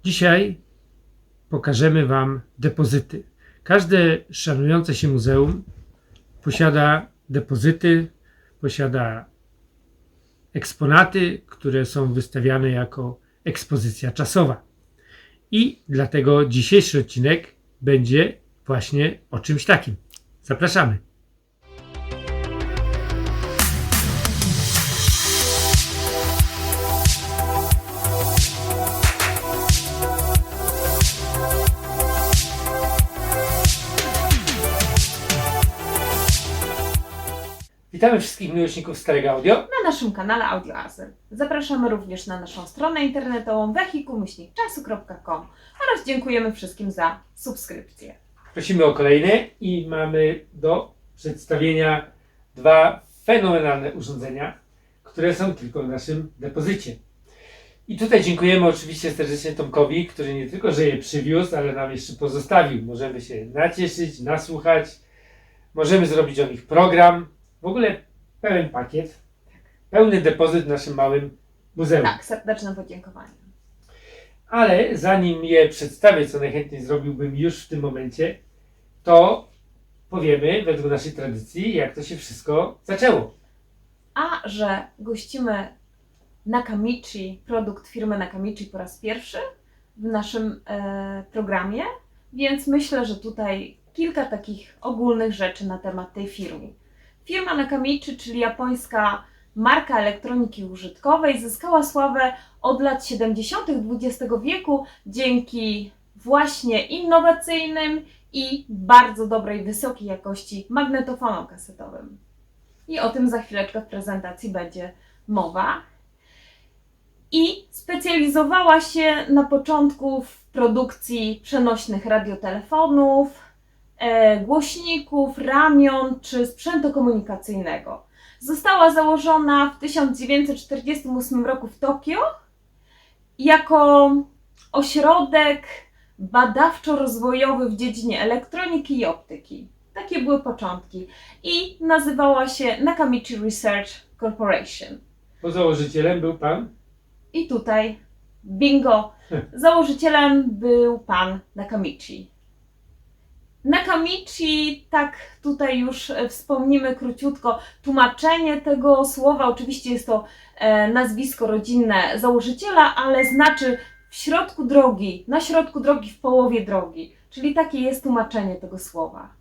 Dzisiaj pokażemy Wam depozyty. Każde szanujące się muzeum posiada depozyty, posiada eksponaty, które są wystawiane jako ekspozycja czasowa. I dlatego dzisiejszy odcinek będzie właśnie o czymś takim. Zapraszamy. Witamy wszystkich miłośników starego audio. Na naszym kanale Audio Azyl. Zapraszamy również na naszą stronę internetową wehikuł-czasu.com oraz dziękujemy wszystkim za subskrypcję. Prosimy o kolejny i mamy do przedstawienia dwa fenomenalne urządzenia, które są tylko w naszym depozycie. I tutaj dziękujemy oczywiście serdecznie Tomkowi, który nie tylko, że je przywiózł, ale nam jeszcze pozostawił. Możemy się nacieszyć, nasłuchać, możemy zrobić o nich program. W ogóle pełen pakiet, pełny depozyt w naszym małym muzeum. Tak, serdeczne podziękowania. Ale zanim je przedstawię, co najchętniej zrobiłbym już w tym momencie, to powiemy według naszej tradycji, jak to się wszystko zaczęło. A że gościmy Nakamichi, produkt firmy Nakamichi po raz pierwszy w naszym programie, więc myślę, że tutaj kilka takich ogólnych rzeczy na temat tej firmy. Firma Nakamichi, czyli japońska marka elektroniki użytkowej, zyskała sławę od lat 70. XX wieku dzięki właśnie innowacyjnym i bardzo dobrej, wysokiej jakości magnetofonom kasetowym. I o tym za chwileczkę w prezentacji będzie mowa. I specjalizowała się na początku w produkcji przenośnych radiotelefonów, głośników, ramion czy sprzętu komunikacyjnego. Została założona w 1948 roku w Tokio jako ośrodek badawczo-rozwojowy w dziedzinie elektroniki i optyki. Takie były początki. I nazywała się Nakamichi Research Corporation. Bo założycielem był pan? I tutaj, bingo, założycielem był pan Nakamichi. Nakamichi, tak tutaj już wspomnimy króciutko, tłumaczenie tego słowa, oczywiście jest to nazwisko rodzinne założyciela, ale znaczy w środku drogi, na środku drogi, w połowie drogi, czyli takie jest tłumaczenie tego słowa.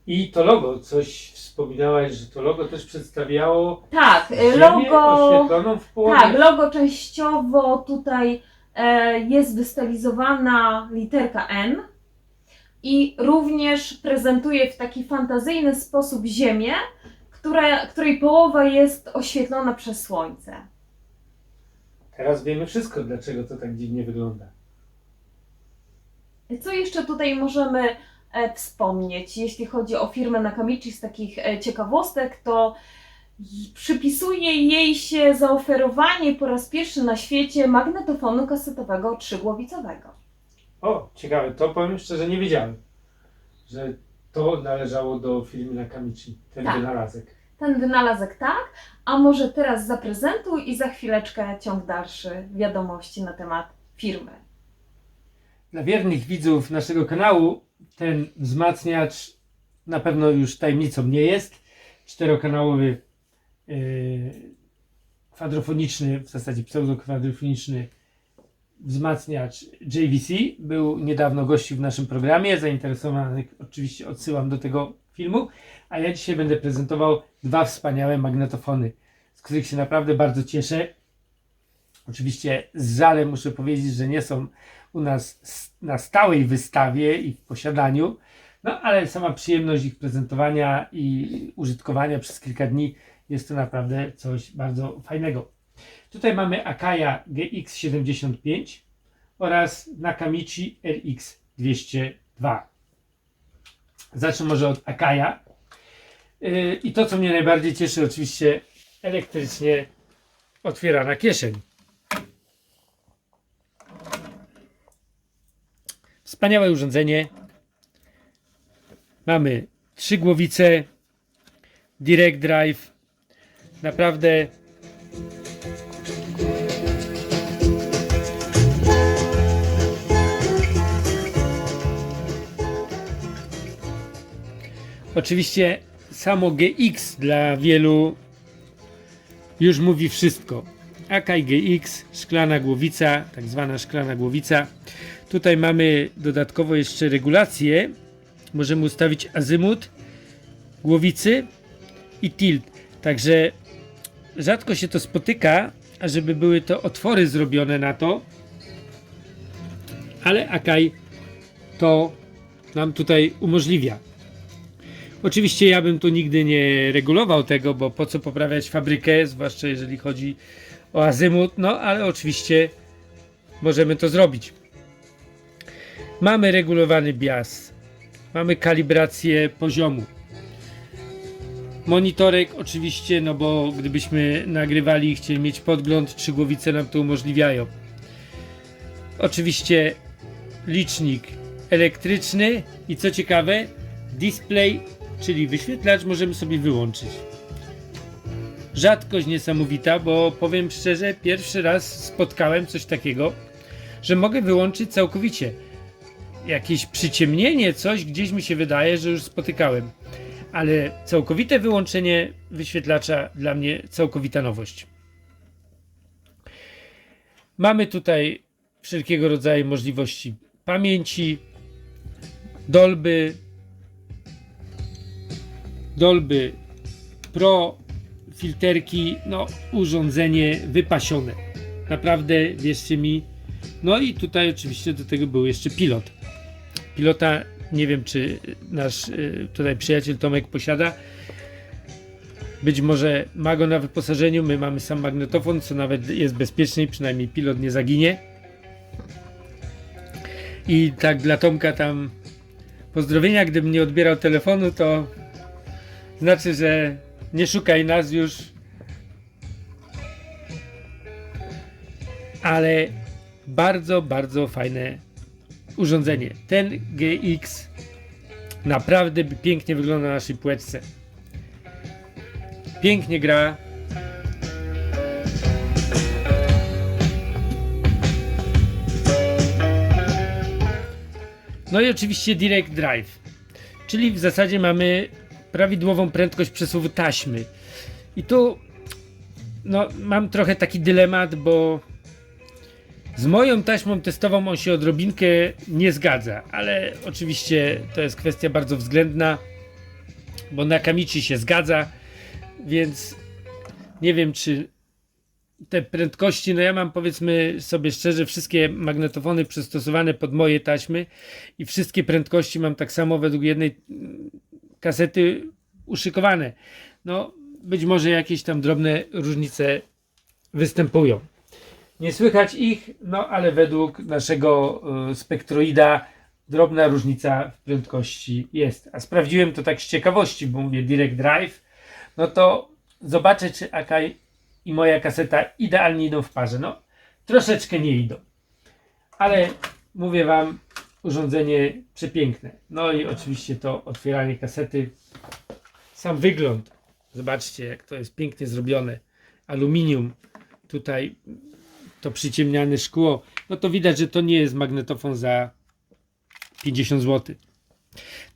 I to logo, coś wspominałaś, że to logo też przedstawiało Tak, ziemię logo, oświetloną w połowie. tak, logo częściowo tutaj jest wystylizowana literka N. I również prezentuje w taki fantazyjny sposób Ziemię, której połowa jest oświetlona przez Słońce. Teraz wiemy wszystko, dlaczego to tak dziwnie wygląda. Co jeszcze tutaj możemy wspomnieć, jeśli chodzi o firmę Nakamichi z takich ciekawostek, to przypisuje jej się zaoferowanie po raz pierwszy na świecie magnetofonu kasetowego trzygłowicowego. O, ciekawe, to powiem szczerze, nie wiedziałem, że to należało do firmy Nakamichi, ten Tak. wynalazek. Ten wynalazek tak, a może teraz zaprezentuj i za chwileczkę ciąg dalszy wiadomości na temat firmy. Dla wiernych widzów naszego kanału ten wzmacniacz na pewno już tajemnicą nie jest. Czterokanałowy, kwadrofoniczny, w zasadzie pseudokwadrofoniczny wzmacniacz JVC był niedawno gościł w naszym programie. Zainteresowanych oczywiście odsyłam do tego filmu. A ja dzisiaj będę prezentował dwa wspaniałe magnetofony, z których się naprawdę bardzo cieszę. Oczywiście z żalem muszę powiedzieć, że nie są u nas na stałej wystawie i w posiadaniu, no ale sama przyjemność ich prezentowania i użytkowania przez kilka dni jest to naprawdę coś bardzo fajnego. Tutaj mamy Akaja GX75 oraz Nakamichi RX202. Zacznę może od Akaja. I to, co mnie najbardziej cieszy, oczywiście elektrycznie otwierana kieszeń. Wspaniałe urządzenie. Mamy 3 głowice, Direct Drive. Naprawdę Oczywiście samo GX dla wielu już mówi wszystko. Akai GX, szklana głowica, tak zwana szklana głowica. Tutaj mamy dodatkowo jeszcze regulację. Możemy ustawić azymut głowicy i tilt. Także rzadko się to spotyka, ażeby były to otwory zrobione na to. Ale Akai to nam tutaj umożliwia. Oczywiście ja bym tu nigdy nie regulował tego, bo po co poprawiać fabrykę, zwłaszcza jeżeli chodzi o azymut, no ale oczywiście możemy to zrobić. Mamy regulowany bias, mamy kalibrację poziomu. Monitorek oczywiście, no bo gdybyśmy nagrywali i chcieli mieć podgląd, 3 głowice nam to umożliwiają. Oczywiście licznik elektryczny i co ciekawe, display, czyli wyświetlacz możemy sobie wyłączyć. Rzadkość niesamowita, bo powiem szczerze, pierwszy raz spotkałem coś takiego, że mogę wyłączyć całkowicie. Jakieś przyciemnienie, coś gdzieś mi się wydaje, że już spotykałem. Ale całkowite wyłączenie wyświetlacza dla mnie całkowita nowość. Mamy tutaj wszelkiego rodzaju możliwości pamięci, Dolby Pro, filterki, no urządzenie wypasione. Naprawdę, wierzcie mi. No i tutaj oczywiście do tego był jeszcze pilot. Pilota nie wiem, czy nasz tutaj przyjaciel Tomek posiada. Być może ma go na wyposażeniu. My mamy sam magnetofon, co nawet jest bezpieczniej, przynajmniej pilot nie zaginie. I tak dla Tomka tam pozdrowienia, gdybym nie odbierał telefonu, to znaczy, że nie szukaj nas już. Ale bardzo, bardzo fajne urządzenie. Ten GX naprawdę pięknie wygląda na naszej płetce. Pięknie gra. No i oczywiście Direct Drive, czyli w zasadzie mamy prawidłową prędkość przesuwu taśmy. I tu no, mam trochę taki dylemat, bo z moją taśmą testową on się odrobinkę nie zgadza, ale oczywiście to jest kwestia bardzo względna, bo na Nakamichi się zgadza, więc nie wiem, czy te prędkości, no ja mam, powiedzmy sobie szczerze, wszystkie magnetofony przystosowane pod moje taśmy i wszystkie prędkości mam tak samo według jednej kasety uszykowane. No być może jakieś tam drobne różnice występują. Nie słychać ich, no ale według naszego spektroida drobna różnica w prędkości jest. A sprawdziłem to tak z ciekawości, bo mówię Direct Drive, no to zobaczę, czy Akai i moja kaseta idealnie idą w parze. No, troszeczkę nie idą. Ale mówię wam, urządzenie przepiękne. No i oczywiście to otwieranie kasety. Sam wygląd. Zobaczcie, jak to jest pięknie zrobione. Aluminium. Tutaj to przyciemniane szkło. No to widać, że to nie jest magnetofon za 50 zł.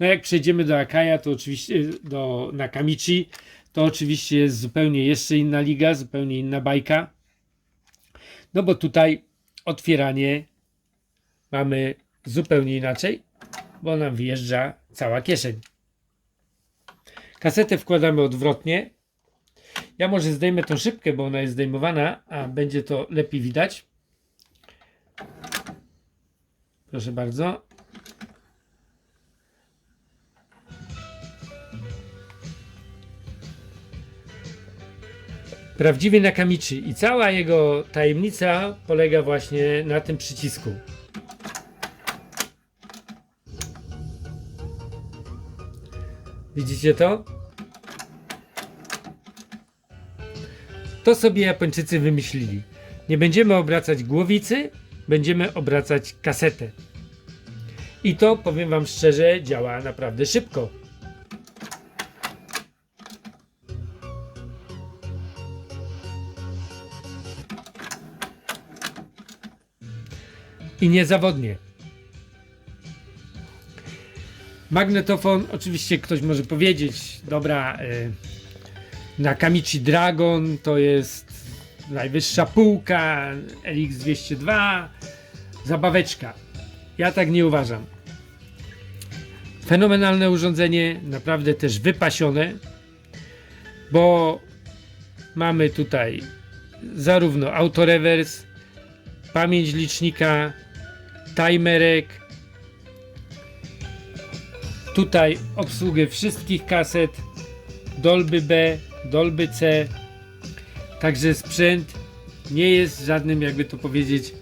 No jak przejdziemy do Akaja, to oczywiście do Nakamichi, to oczywiście jest zupełnie jeszcze inna liga, zupełnie inna bajka. No bo tutaj otwieranie mamy zupełnie inaczej, bo nam wyjeżdża cała kieszeń. Kasetę wkładamy odwrotnie. Ja może zdejmę tą szybkę, bo ona jest zdejmowana, a będzie to lepiej widać. Proszę bardzo. Prawdziwy Nakamichi i cała jego tajemnica polega właśnie na tym przycisku. Widzicie to? To sobie Japończycy wymyślili. Nie będziemy obracać głowicy, będziemy obracać kasetę. I to, powiem wam szczerze, działa naprawdę szybko. I niezawodnie. Magnetofon, oczywiście ktoś może powiedzieć, dobra, Nakamichi Dragon to jest najwyższa półka, LX202, zabaweczka. Ja tak nie uważam. Fenomenalne urządzenie, naprawdę też wypasione, bo mamy tutaj zarówno autorewers, pamięć licznika, timerek, tutaj obsługę wszystkich kaset, Dolby B, Dolby C, także sprzęt nie jest żadnym, jakby to powiedzieć,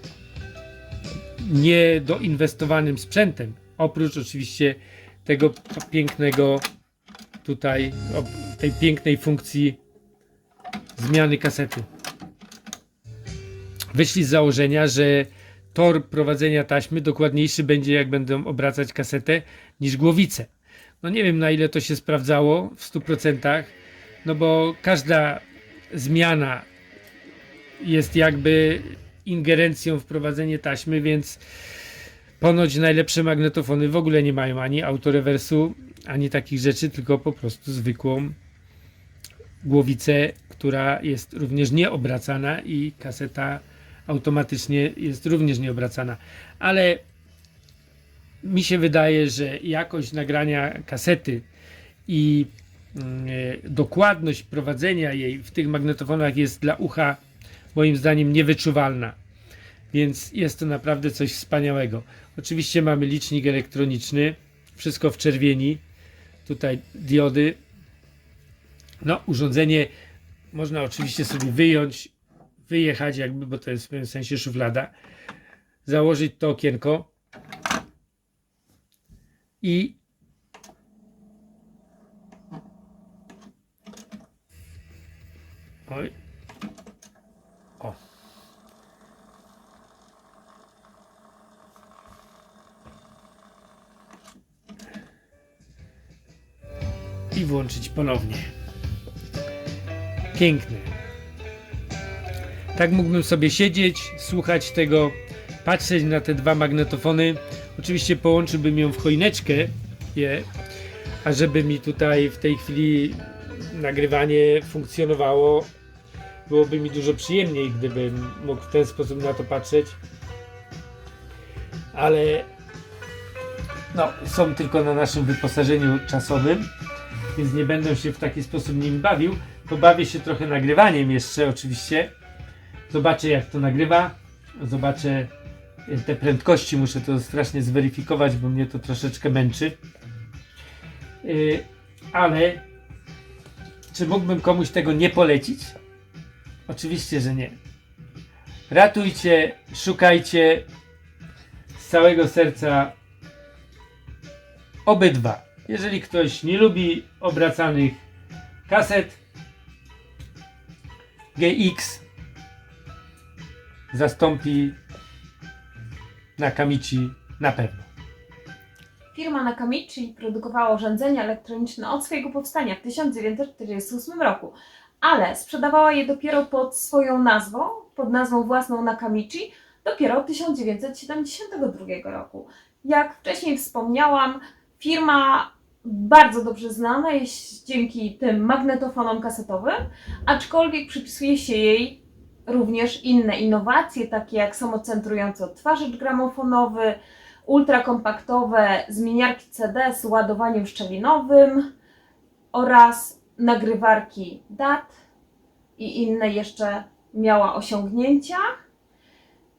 niedoinwestowanym sprzętem, oprócz oczywiście tego pięknego tutaj, tej pięknej funkcji zmiany kasety. Wyszli z założenia, że tor prowadzenia taśmy dokładniejszy będzie, jak będą obracać kasetę, niż głowice. No nie wiem, na ile to się sprawdzało w 100%, no bo każda zmiana jest jakby ingerencją w prowadzenie taśmy, więc ponoć najlepsze magnetofony w ogóle nie mają ani autorewersu, ani takich rzeczy, tylko po prostu zwykłą głowicę, która jest również nieobracana i kaseta automatycznie jest również nieobracana. Ale mi się wydaje, że jakość nagrania kasety i dokładność prowadzenia jej w tych magnetofonach jest dla ucha moim zdaniem niewyczuwalna. Więc jest to naprawdę coś wspaniałego. Oczywiście mamy licznik elektroniczny, wszystko w czerwieni. Tutaj diody. No, urządzenie można oczywiście sobie wyjąć, wyjechać jakby, bo to jest w pewnym sensie szuflada. Założyć to okienko i oj. O. I włączyć ponownie. Piękne. Tak mógłbym sobie siedzieć, słuchać tego, patrzeć na te dwa magnetofony. Oczywiście połączyłbym ją w choineczkę, a żeby mi tutaj w tej chwili nagrywanie funkcjonowało, byłoby mi dużo przyjemniej, gdybym mógł w ten sposób na to patrzeć. Ale no, są tylko na naszym wyposażeniu czasowym, więc nie będę się w taki sposób nim bawił. Pobawię się trochę nagrywaniem jeszcze oczywiście. Zobaczę, jak to nagrywa. Zobaczę te prędkości. Muszę to strasznie zweryfikować, bo mnie to troszeczkę męczy. Ale czy mógłbym komuś tego nie polecić? Oczywiście, że nie. Ratujcie, szukajcie z całego serca obydwa. Jeżeli ktoś nie lubi obracanych kaset, GX zastąpi Nakamichi na pewno. Firma Nakamichi produkowała urządzenia elektroniczne od swojego powstania w 1948 roku, ale sprzedawała je dopiero pod swoją nazwą, pod nazwą własną Nakamichi, dopiero od 1972 roku. Jak wcześniej wspomniałam, firma bardzo dobrze znana jest dzięki tym magnetofonom kasetowym, aczkolwiek przypisuje się jej również inne innowacje, takie jak samocentrujący odtwarzacz gramofonowy, ultrakompaktowe zmieniarki CD z ładowaniem szczelinowym oraz nagrywarki DAT i inne jeszcze miała osiągnięcia,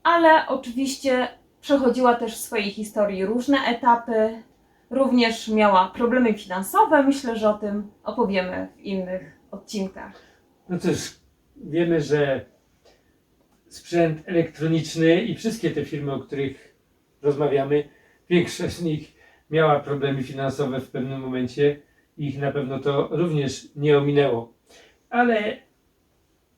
ale oczywiście przechodziła też w swojej historii różne etapy. Również miała problemy finansowe. Myślę, że o tym opowiemy w innych odcinkach. No cóż, wiemy, że sprzęt elektroniczny i wszystkie te firmy, o których rozmawiamy, większość z nich miała problemy finansowe w pewnym momencie i ich na pewno to również nie ominęło. Ale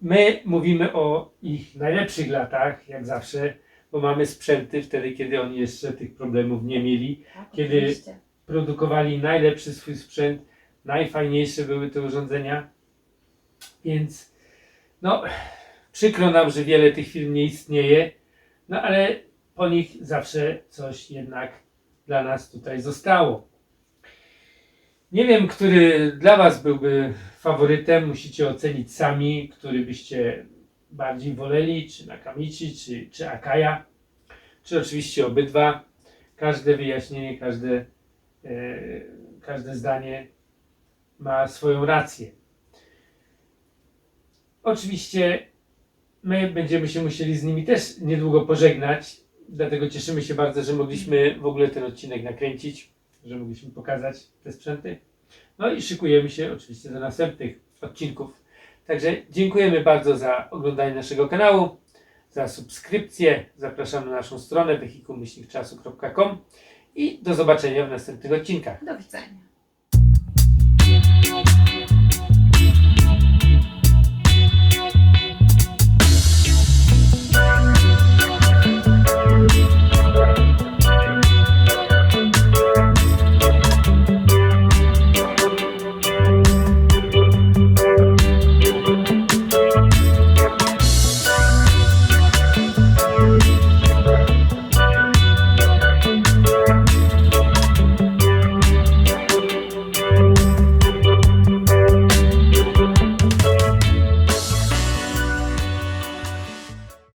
my mówimy o ich najlepszych latach, jak zawsze, bo mamy sprzęty wtedy, kiedy oni jeszcze tych problemów nie mieli, Tak, kiedy oczywiście. produkowali najlepszy swój sprzęt, najfajniejsze były te urządzenia, więc no przykro nam, że wiele tych firm nie istnieje, no ale po nich zawsze coś jednak dla nas tutaj zostało. Nie wiem, który dla Was byłby faworytem, musicie ocenić sami, który byście bardziej woleli, czy Nakamichi, czy Akaya, czy oczywiście obydwa. Każde wyjaśnienie, każde zdanie ma swoją rację. Oczywiście my będziemy się musieli z nimi też niedługo pożegnać, dlatego cieszymy się bardzo, że mogliśmy w ogóle ten odcinek nakręcić, że mogliśmy pokazać te sprzęty. No i szykujemy się oczywiście do następnych odcinków. Także dziękujemy bardzo za oglądanie naszego kanału, za subskrypcję. Zapraszamy na naszą stronę wehikuł-czasu.com i do zobaczenia w następnych odcinkach. Do widzenia.